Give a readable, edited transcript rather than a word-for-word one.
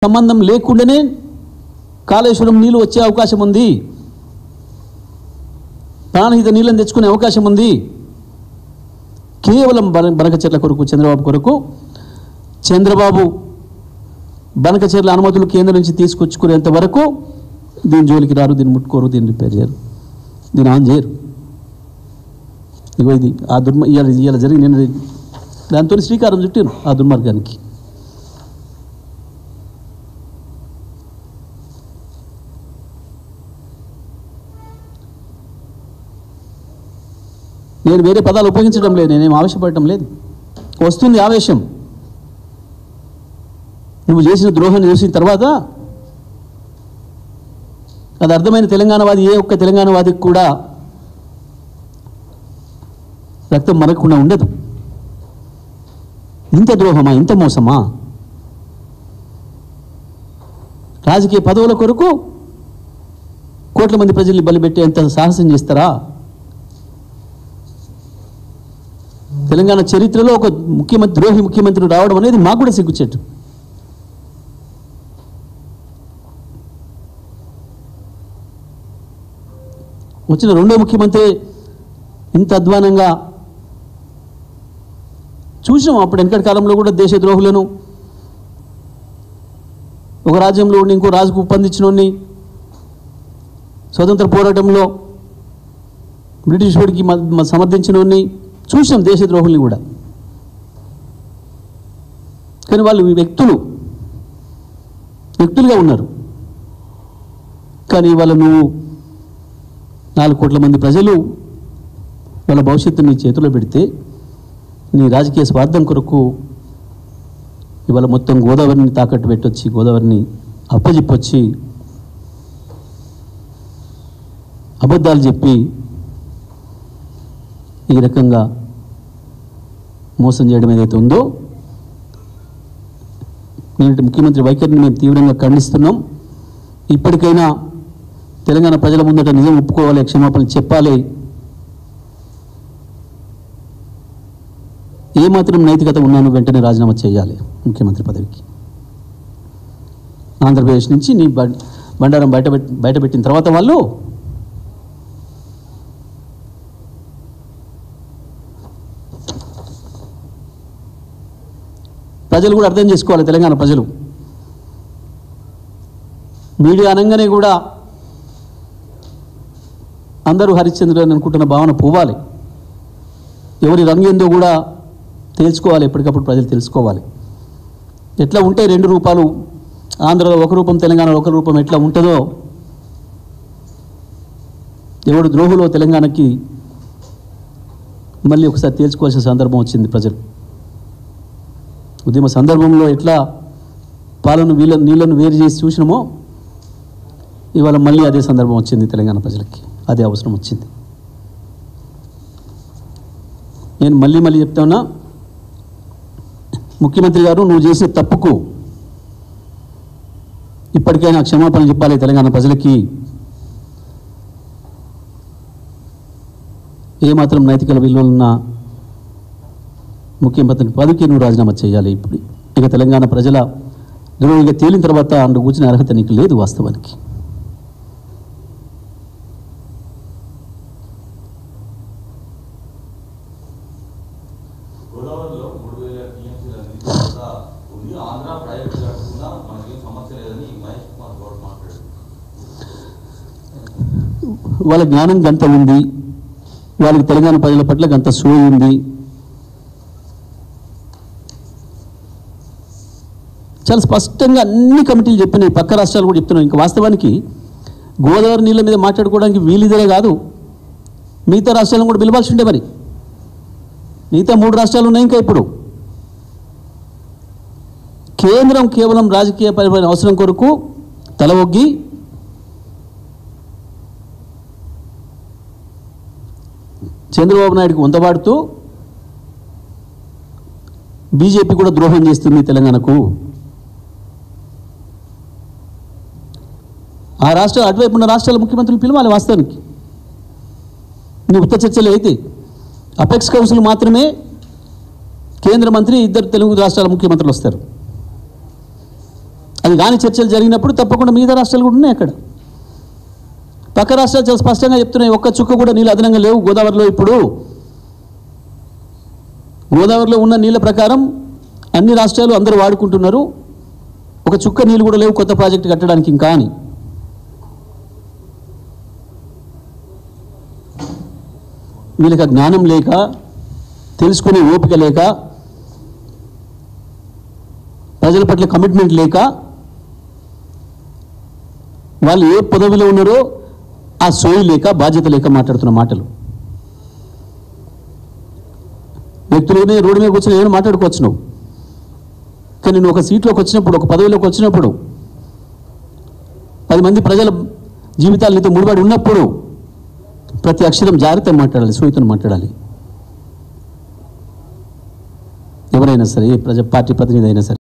సంబంధం లేకుండానే కాళేశ్వరం నీళ్లు వచ్చే అవకాశం ఉంది, ప్రాణహిత నీళ్ళని తెచ్చుకునే అవకాశం ఉంది. కేవలం బనకచెర్ల కొరకు, చంద్రబాబు కొరకు, చంద్రబాబు బనకచెర్ల అనుమతులు కేంద్రం నుంచి తీసుకొచ్చుకునేంత వరకు దీని జోలికి రారు, దీన్ని ముట్టుకోరు, దీన్ని రిపేర్ చేయరు, దీన్ని ఆన్ చేయరు. ఇగో ఇది ఆ ఇవాళ జరిగి నేను దాంతో శ్రీకారం చుట్టాను ఆ దుర్మార్గానికి. నేను వేరే పదాలు ఉపయోగించడం లేదు, నేనేం ఆవేశపడటం లేదు. వస్తుంది ఆవేశం. నువ్వు చేసిన ద్రోహాన్ని చూసిన తర్వాత అది అర్థమైన తెలంగాణవాది, ఏ ఒక్క తెలంగాణవాదికి కూడా రక్తం మరగకుండా ఉండదు. ఇంత ద్రోహమా, ఇంత మోసమా? రాజకీయ పదవుల కొరకు కోట్ల మంది ప్రజల్ని బలిపెట్టేంత సాహసం చేస్తారా? తెలంగాణ చరిత్రలో ఒక ద్రోహి ముఖ్యమంత్రి రావడం అనేది మాకు కూడా సిగ్గుచేటు. వచ్చిన రెండో ముఖ్యమంత్రి ఇంత అధ్వానంగా చూసాం. అప్పుడు వెనకటి కాలంలో కూడా దేశద్రోహులను, ఒక రాజ్యంలో ఉండి ఇంకో రాజుకు పొందించినోడిని, స్వతంత్ర పోరాటంలో బ్రిటిష్ వాడికి సమర్థించినోడిని చూసాం, దేశద్రోహుల్ని కూడా. కానీ వాళ్ళు వ్యక్తులుగా ఉన్నారు. కానీ ఇవాళ నువ్వు 4 కోట్ల మంది ప్రజలు వాళ్ళ భవిష్యత్తు నీ చేతిలో పెడితే, నీ రాజకీయ స్వార్థం కొరకు ఇవాళ మొత్తం గోదావరిని తాకట్టు పెట్టొచ్చి, గోదావరిని అప్పజెప్పొచ్చి, అబద్ధాలు చెప్పి ఈ రకంగా మోసం చేయడం ఏదైతే ఉందో, నేటి ముఖ్యమంత్రి వైఖరిని మేము తీవ్రంగా ఖండిస్తున్నాం. ఇప్పటికైనా తెలంగాణ ప్రజల ముందట నిజం ఒప్పుకోవాలి, క్షమాపణలు చెప్పాలి. ఏమాత్రం నైతికత ఉన్నాను వెంటనే రాజీనామా చేయాలి ముఖ్యమంత్రి పదవికి. ఆంధ్రప్రదేశ్ నుంచి నీ బండారం బయటపెట్టిన తర్వాత వాళ్ళు ప్రజలు కూడా అర్థం చేసుకోవాలి. తెలంగాణ ప్రజలు మీడియా అనగానే కూడా అందరూ హరిశ్చంద్రుడు అని అనుకుంటున్న భావన పోవాలి. ఎవరి రంగు ఏందో కూడా తెలుసుకోవాలి, ఎప్పటికప్పుడు ప్రజలు తెలుసుకోవాలి. ఎట్లా ఉంటే 2 రూపాలు, ఆంధ్రలో ఒక రూపం, తెలంగాణలో ఒక రూపం ఎట్లా ఉంటుందో, ఎవడు ద్రోహులో తెలంగాణకి మళ్ళీ ఒకసారి తేల్చుకోవాల్సిన సందర్భం వచ్చింది. ప్రజలు ఉద్యమ సందర్భంలో ఎట్లా పాలను నీళ్లను వేరు చేసి చూసినామో, ఇవాళ మళ్ళీ అదే సందర్భం వచ్చింది తెలంగాణ ప్రజలకి, అదే అవసరం వచ్చింది. నేను మళ్ళీ చెప్తా ఉన్నా, ముఖ్యమంత్రి గారు నువ్వు చేసే తప్పుకు ఇప్పటికైనా క్షమాపణ చెప్పాలి తెలంగాణ ప్రజలకి. ఏమాత్రం నైతిక విలువలున్న ముఖ్యమంత్రి పదవికి నువ్వు రాజీనామా చేయాలి. ఇప్పుడు ఇక తెలంగాణ ప్రజల నిర్వహణగా తేలిన తర్వాత అందు కూర్చునే అర్హత నీకు లేదు వాస్తవానికి. వాళ్ళ జ్ఞానం గంత ఉంది, వాళ్ళకి తెలంగాణ ప్రజల పట్ల గంత సోయి ఉంది. చాలా స్పష్టంగా అన్ని కమిటీలు చెప్పినాయి, పక్క రాష్ట్రాలు కూడా చెప్తున్నాయి. ఇంకా వాస్తవానికి గోదావరి నీళ్ళ మీద మాట్లాడుకోవడానికి వీలిదే కాదు, మిగతా రాష్ట్రాలను కూడా పిలవాల్సి ఉండే. మరి మిగతా 3 రాష్ట్రాలు ఉన్నాయి ఇంకా. ఇప్పుడు కేంద్రం కేవలం రాజకీయ పరిపాలన అవసరం కొరకు తల ఒగ్గి చంద్రబాబు నాయుడుకి వంతబాడుతూ బీజేపీ కూడా ద్రోహం చేస్తుంది తెలంగాణకు. ఆ రాష్ట్రాలు, అటువైపు ఉన్న రాష్ట్రాల ముఖ్యమంత్రులు పిలవాలి. వాస్తవానికి నువ్వు ఉత్త చర్చలు అయితే అపెక్స్ కౌన్సిల్ మాత్రమే కేంద్ర మంత్రి, 2 తెలుగు రాష్ట్రాల ముఖ్యమంత్రులు వస్తారు. అది కానీ చర్చలు జరిగినప్పుడు తప్పకుండా మిగతా రాష్ట్రాలు కూడా ఉన్నాయి అక్కడ. పక్క రాష్ట్రాలు చాలా స్పష్టంగా చెప్తున్నాయి, ఒక్క చుక్క కూడా నీళ్ళు అదనంగా లేవు గోదావరిలో. ఇప్పుడు గోదావరిలో ఉన్న నీళ్ళ ప్రకారం అన్ని రాష్ట్రాలు అందరూ వాడుకుంటున్నారు. ఒక చుక్క నీళ్ళు కూడా లేవు కొత్త ప్రాజెక్టు కట్టడానికి ఇంకా అని. వీళ్ళకి జ్ఞానం లేక, తెలుసుకునే ఓపిక లేక, ప్రజల పట్ల కమిట్మెంట్ లేక, వాళ్ళు ఏ పదవిలో ఉన్నారో ఆ సోయి లేక, బాధ్యత లేక మాట్లాడుతున్న మాటలు. వ్యక్తులనే రోడ్డు మీద కూర్చొని ఏమైనా మాట్లాడుకోవచ్చు నువ్వు, కానీ నువ్వు ఒక సీట్లోకి వచ్చినప్పుడు, ఒక పదవిలోకి వచ్చినప్పుడు, 10 మంది ప్రజల జీవితాలు నీతో ముడిపడి ఉన్నప్పుడు ప్రతి అక్షరం జాగ్రత్తగా మాట్లాడాలి, సోయితో మాట్లాడాలి. ఎవరైనా సరే, ఏ పార్టీ ప్రతినిధి అయినా సరే.